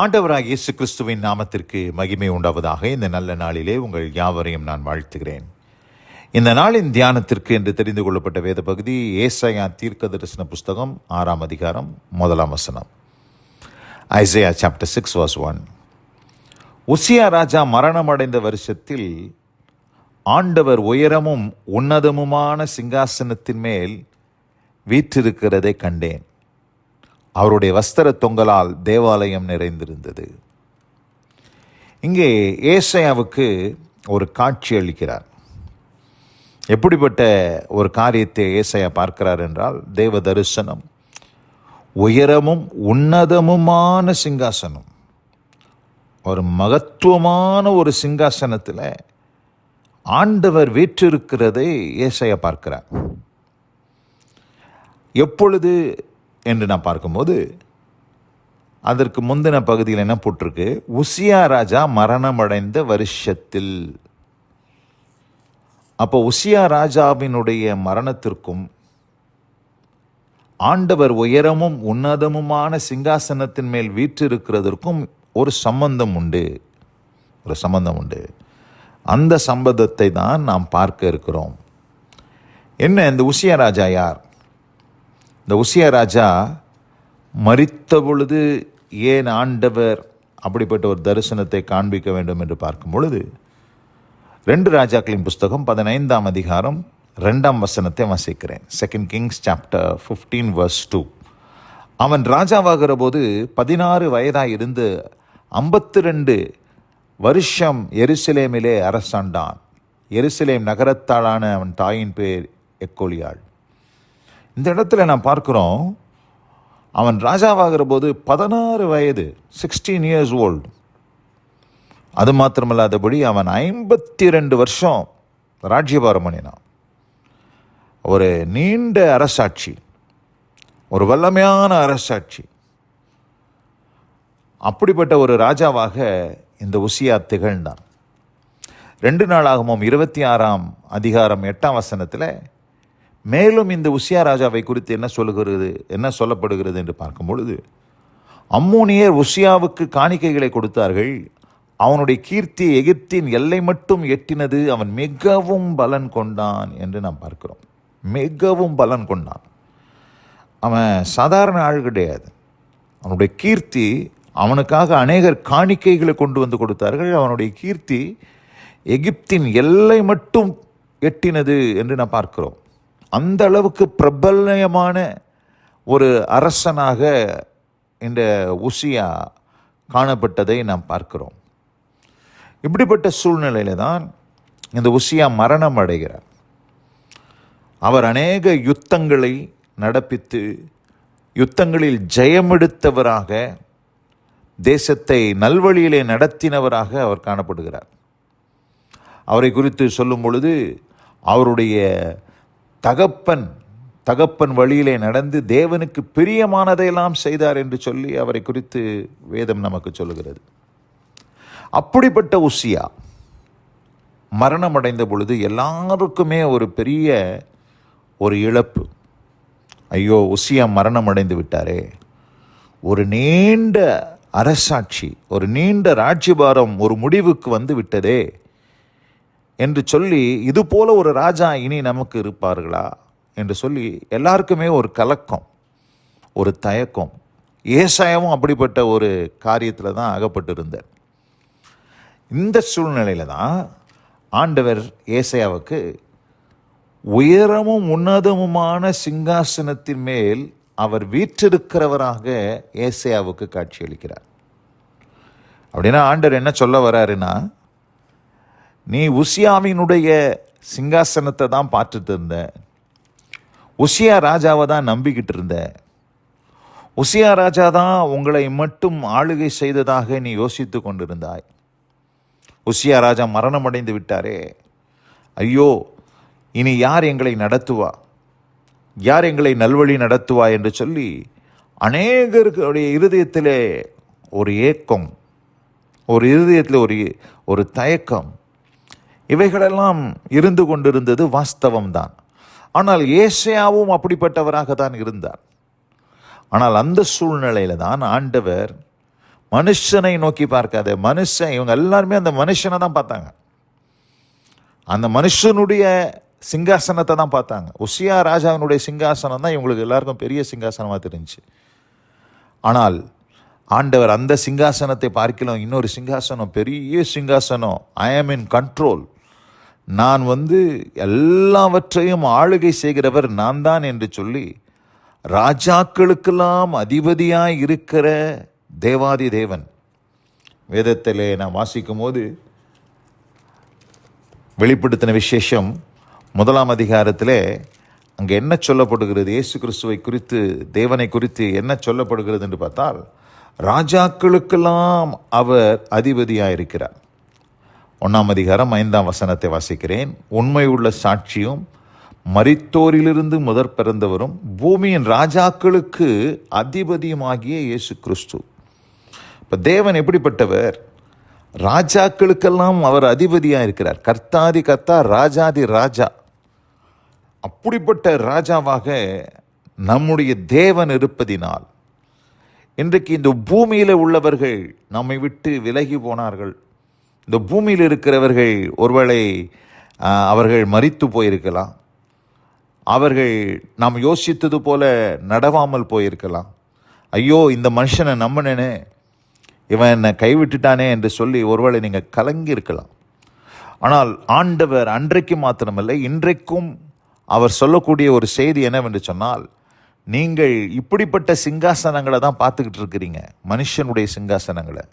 ஆண்டவராகிய இயேசு கிறிஸ்துவின் நாமத்திற்கு மகிமை உண்டாவதாக. இந்த நல்ல நாளிலே உங்கள் யாவரையும் நான் வாழ்த்துகிறேன். இந்த நாளின் தியானத்திற்கு என்று தெரிந்து கொள்ளப்பட்ட வேத பகுதி ஏசாயா தீர்க்க தரிசன புஸ்தகம் 6ஆம் அதிகாரம் 1ஆம் வசனம். Isaiah chapter 6 verse 1. உசியா ராஜா மரணமடைந்த வருஷத்தில் ஆண்டவர் உயரமும் உன்னதமுமான சிங்காசனத்தின் மேல் வீற்றிருக்கிறதை கண்டேன். அவருடைய வஸ்திர தொங்கலால் தேவாலயம் நிறைந்திருந்தது. இங்கே ஏசாயாவுக்கு ஒரு காட்சி அளிக்கிறார். எப்படிப்பட்ட ஒரு காரியத்தை ஏசாயா பார்க்கிறார் என்றால், தேவ தரிசனம், உயரமும் உன்னதமுமான சிங்காசனம், ஒரு மகத்துவமான ஒரு சிங்காசனத்தில் ஆண்டவர் வீற்றிருக்கிறதை ஏசாயா பார்க்கிறார். எப்பொழுது என்று நான் பார்க்கும்போது, அதற்கு முந்தின பகுதியில் என்ன போட்டிருக்கு? உசியா ராஜா மரணமடைந்த வருஷத்தில். அப்போ உசியா ராஜாவினுடைய மரணத்திற்கும் ஆண்டவர் உயரமும் உன்னதமுமான சிங்காசனத்தின் மேல் வீற்றிருக்கிறதற்கும் ஒரு சம்பந்தம் உண்டு. அந்த சம்பந்தத்தை தான் நாம் பார்க்க இருக்கிறோம். என்ன, இந்த உசியா ராஜா யார்? இந்த உசியா ராஜா மரித்த பொழுது ஏன் ஆண்டவர் அப்படிப்பட்ட ஒரு தரிசனத்தை காண்பிக்க வேண்டும் என்று பார்க்கும் பொழுது, 2 ராஜாக்களின் புஸ்தகம் 15ஆம் அதிகாரம் 2ஆம் வசனத்தை வாசிக்கிறேன். 2 Kings chapter 15 verse 2. அவன் ராஜாவாகிற போது 16 வயதாய் இருந்து 52 வருஷம் எருசலேமிலே அரசாண்டான். எருசலேம் நகரத்தாளான அவன் தாயின் பேர் எக்கோலியாள். இந்த இடத்துல நான் பார்க்கிறோம், அவன் ராஜாவாகிற போது 16 வயது, 16 years old. அது மாத்திரமல்லாதபடி அவன் 52 வருஷம் ராஜ்யபாரம் பண்ணினான். ஒரு நீண்ட அரசாட்சி, ஒரு வல்லமையான அரசாட்சி. அப்படிப்பட்ட ஒரு ராஜாவாக இந்த உசியா திகழ்ந்தான். 2 நாளாகமும் 26ஆம் அதிகாரம் 8ஆம் வசனத்தில் மேலும் இந்த உசியா ராஜாவை குறித்து என்ன சொல்லப்படுகிறது என்று பார்க்கும் பொழுது, அம்மோனியர் உசியாவுக்கு காணிக்கைகளை கொடுத்தார்கள். அவனுடைய கீர்த்தி எகிப்தின் எல்லை மட்டும் எட்டினது. அவன் மிகவும் பலன் கொண்டான் என்று நாம் பார்க்கிறோம். மிகவும் பலன் கொண்டான். அவன் சாதாரண ஆள் கிடையாது. அவனுடைய கீர்த்தி, அவனுக்காக அநேகர் காணிக்கைகளை கொண்டு வந்து கொடுத்தார்கள். அவனுடைய கீர்த்தி எகிப்தின் எல்லை மட்டும் எட்டினது என்று நாம் பார்க்கிறோம். அந்த அளவுக்கு பிரபலமான ஒரு அரசனாக இந்த உசியா காணப்பட்டதை நாம் பார்க்கிறோம். இப்படிப்பட்ட சூழ்நிலையில தான் இந்த உசியா மரணம் அடைகிறார். அவர் அநேக யுத்தங்களை நடப்பித்து யுத்தங்களில் ஜெயமெடுத்தவராக, தேசத்தை நல்வழியிலே நடத்தினவராக அவர் காணப்படுகிறார். அவரை குறித்து சொல்லும் பொழுது, அவருடைய தகப்பன் வழியிலே நடந்து தேவனுக்கு பிரியமானதையெல்லாம் செய்தார் என்று சொல்லி அவரை குறித்து வேதம் நமக்கு சொல்லுகிறது. அப்படிப்பட்ட உசியா மரணம் அடைந்த பொழுது எல்லாருக்குமே ஒரு பெரிய ஒரு இழப்பு. ஐயோ, உசியா மரணம் அடைந்து விட்டாரே, ஒரு நீண்ட அரசாட்சி, ஒரு நீண்ட ராஜ்யபாரம் ஒரு முடிவுக்கு வந்து விட்டதே என்று சொல்லி, இது போல ஒரு ராஜா இனி நமக்கு இருப்பார்களா என்று சொல்லி எல்லாருக்குமே ஒரு கலக்கம், ஒரு தயக்கம். ஏசாயாவும் அப்படிப்பட்ட ஒரு காரியத்தில் தான் அகப்பட்டிருந்தார். இந்த சூழ்நிலையில் தான் ஆண்டவர் ஏசாயாவுக்கு உயரமும் உன்னதமுமான சிங்காசனத்தின் மேல் அவர் வீற்றிருக்கிறவராக ஏசாயாவுக்கு காட்சியளிக்கிறார். அப்படின்னா ஆண்டவர் என்ன சொல்ல வர்றாருன்னா, நீ உசியாவினுடைய சிங்காசனத்தை தான் பார்த்துட்டு இருந்த, உசியா ராஜாவை தான் நம்பிக்கிட்டு இருந்த, உசியா ராஜா தான் உங்களை மட்டும் ஆளுகை செய்ததாக நீ யோசித்து கொண்டிருந்தாய். உசியா ராஜா மரணம் அடைந்து விட்டாரே, ஐயோ, இனி யார் எங்களை நடத்துவா, யார் எங்களை நல்வழி நடத்துவா என்று சொல்லி அநேகருடைய இருதயத்திலே ஒரு ஏக்கம், ஒரு இருதயத்தில் ஒரு தயக்கம், இவைகளெல்லாம் இருந்து கொண்டிருந்தது வாஸ்தவம்தான். ஆனால் ஏசாயாவும் அப்படிப்பட்டவராக தான் இருந்தார். ஆனால் அந்த சூழ்நிலையில தான் ஆண்டவர் மனுஷனை நோக்கி பார்க்காத. மனுஷன், இவங்க எல்லாருமே அந்த மனுஷனை தான் பார்த்தாங்க, அந்த மனுஷனுடைய சிங்காசனத்தை தான் பார்த்தாங்க. உசியா ராஜாவினுடைய சிங்காசனம் தான் இவங்களுக்கு எல்லாருக்கும் பெரிய சிங்காசனமாக தெரிஞ்சு. ஆனால் ஆண்டவர் அந்த சிங்காசனத்தை பார்க்கலாம், இன்னொரு சிங்காசனம், பெரிய சிங்காசனம், ஐ ஆம் இன் கண்ட்ரோல், நான் எல்லாவற்றையும் ஆளுகை செய்கிறவர் நான் தான் என்று சொல்லி ராஜாக்களுக்கெல்லாம் அதிபதியாய் இருக்கிற தேவாதி தேவன். வேதத்திலே நான் வாசிக்கும் போது வெளிப்படுத்தின விசேஷம் 1 அதிகாரத்திலே அங்கே என்ன சொல்லப்படுகிறது, இயேசு கிறிஸ்துவை குறித்து, தேவனை குறித்து என்ன சொல்லப்படுகிறது என்று பார்த்தால், ராஜாக்களுக்கெல்லாம் அவர் அதிபதியாயிருக்கிறார். 1 அதிகாரம் 5 வசனத்தை வாசிக்கிறேன். உண்மை உள்ள சாட்சியும் மரித்தோரிலிருந்து முதற் பிறந்தவரும் பூமியின் ராஜாக்களுக்கு அதிபதியுமாகிய இயேசு கிறிஸ்து. இப்போ தேவன் எப்படிப்பட்டவர்? ராஜாக்களுக்கெல்லாம் அவர் அதிபதியாக இருக்கிறார். கர்த்தாதி கர்த்தா, ராஜாதி ராஜா. அப்படிப்பட்ட ராஜாவாக நம்முடைய தேவன் இருப்பதினால் இன்றைக்கு இந்த பூமியில் உள்ளவர்கள் நம்மை விட்டு விலகி போனார்கள். இந்த பூமியில் இருக்கிறவர்கள் ஒருவேளை அவர்கள் மரித்து போயிருக்கலாம், அவர்கள் நாம் யோசித்தது போல நடவாமல் போயிருக்கலாம். ஐயோ, இந்த மனுஷனை நம்பினேனே, இவன் என்னை கைவிட்டுட்டானே என்று சொல்லி ஒருவேளை நீங்கள் கலங்கி இருக்கலாம். ஆனால் ஆண்டவர் அன்றைக்கு மாத்திரமல்ல, இன்றைக்கும் அவர் சொல்லக்கூடிய ஒரு செய்தி என்னவென்று சொன்னால், நீங்கள் இப்படிப்பட்ட சிங்காசனங்களை தான் பார்த்துக்கிட்டு இருக்கிறீங்க, மனுஷனுடைய சிங்காசனங்களை.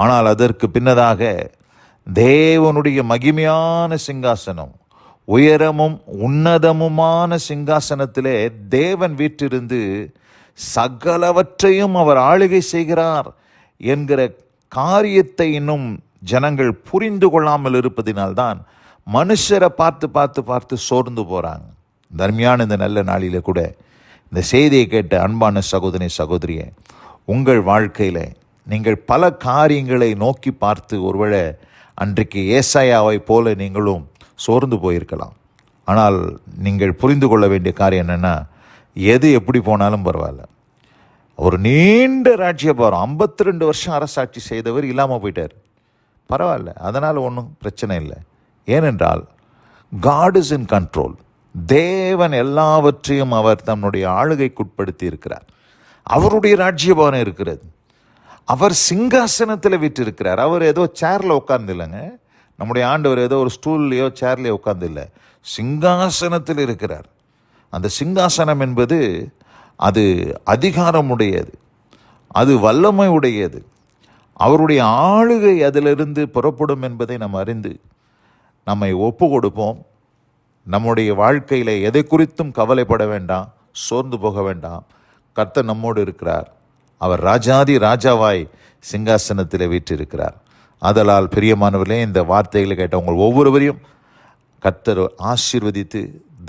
ஆனால் அதற்கு பின்னதாக தேவனுடைய மகிமையான சிங்காசனம், உயரமும் உன்னதமுமான சிங்காசனத்திலே தேவன் வீற்றிருந்து சகலவற்றையும் அவர் ஆளுகை செய்கிறார் என்கிற காரியத்தை இன்னும் ஜனங்கள் புரிந்து கொள்ளாமல் இருப்பதினால்தான் மனுஷரை பார்த்து பார்த்து பார்த்து சோர்ந்து போகிறாங்க. தர்மியான இந்த நல்ல நாளில் கூட இந்த செய்தியை கேட்ட அன்பான சகோதரி சகோதரியே, உங்கள் வாழ்க்கையில் நீங்கள் பல காரியங்களை நோக்கி பார்த்து ஒருவேளை அன்றைக்கு ஏசாயாவை போல நீங்களும் சோர்ந்து போயிருக்கலாம். ஆனால் நீங்கள் புரிந்து கொள்ள வேண்டிய காரியம் என்னென்னா, எது எப்படி போனாலும் பரவாயில்ல, ஒரு நீண்ட ராஜ்யபாரம் 52 வருஷம் அரசாட்சி செய்தவர் இல்லாமல் போயிட்டார், பரவாயில்ல, அதனால் ஒன்றும் பிரச்சனை இல்லை. ஏனென்றால் God is in control. தேவன் எல்லாவற்றையும் அவர் தன்னுடைய ஆளுகைக்குட்படுத்தி இருக்கிறார். அவருடைய ராஜ்யபாரம் இருக்கிறது. அவர் சிங்காசனத்தில் வீற்றிருக்கிறார். அவர் ஏதோ சேரில் உட்கார்ந்து இல்லைங்க, நம்முடைய ஆண்டவர் ஏதோ ஒரு ஸ்டூல்லையோ சேர்லையோ உட்கார்ந்து இல்லை, சிங்காசனத்தில் இருக்கிறார். அந்த சிங்காசனம் என்பது அது அதிகாரமுடையது, அது வல்லமை உடையது. அவருடைய ஆளுகை அதிலிருந்து புறப்படும் என்பதை நாம் அறிந்து நம்மை ஒப்பு கொடுப்போம். நம்முடைய வாழ்க்கையில் எதை குறித்தும் கவலைப்பட வேண்டாம், சோர்ந்து போக வேண்டாம். கர்த்தர் நம்மோடு இருக்கிறார். அவர் ராஜாதி ராஜாவாய் சிங்காசனத்தில் வீற்றிருக்கிறார். ஆதலால் பிரியமானவர்களே, இந்த வார்த்தைகளை கேட்ட உங்கள் ஒவ்வொருவரையும் கர்த்தர் ஆசீர்வதித்து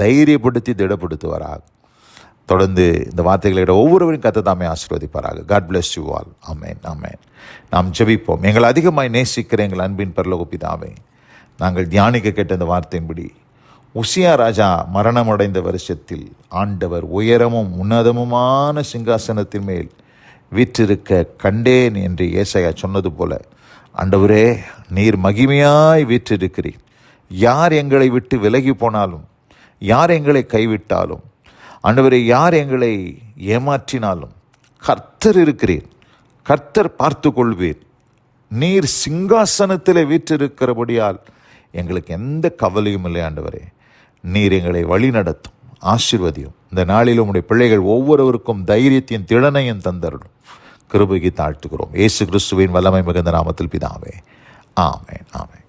தைரியப்படுத்தி திடப்படுத்துவாராக. தொடர்ந்து இந்த வார்த்தைகளை கேட்ட ஒவ்வொருவரையும் கர்த்தர் தாமே ஆசீர்வதிப்பாராக. God bless you all. ஆமேன், ஆமேன். நாம் ஜெபிப்போம். எங்கள் அதிகமாய் நேசிக்கிற எங்கள் அன்பின் பரலோக பிதாவே, நாங்கள் தியானிக்க கேட்ட இந்த வார்த்தையின்படி உசியா ராஜா மரணமடைந்த வருஷத்தில் ஆண்டவர் உயரமும் உன்னதமுமான சிங்காசனத்தின் மேல் வீற்றிருக்க கண்டேன் என்று ஏசாயா சொன்னது போல, ஆண்டவரே, நீர் மகிமையாய் வீற்றிருக்கிறீர். யார் எங்களை விட்டு விலகி போனாலும், யார் எங்களை கைவிட்டாலும், ஆண்டவரே, யார் எங்களை ஏமாற்றினாலும் கர்த்தர் இருக்கிறீர், கர்த்தர் பார்த்து கொள்வீர். நீர் சிங்காசனத்தில் வீற்றிருக்கிறபடியால் எங்களுக்கு எந்த கவலையும் இல்லை. ஆண்டவரே, நீர் எங்களை வழி நடத்தும், ஆசீர்வதியும். இந்த நாளில் உம்முடைய பிள்ளைகள் ஒவ்வொருவருக்கும் தைரியத்தையும் திறனையும் தந்தரணும். கிருபைக்கு தாழ்த்துகிறோம். இயேசு கிறிஸ்துவின் வல்லமை மிகுந்த நாமத்தில் பிதாவே, ஆமென், ஆமென்.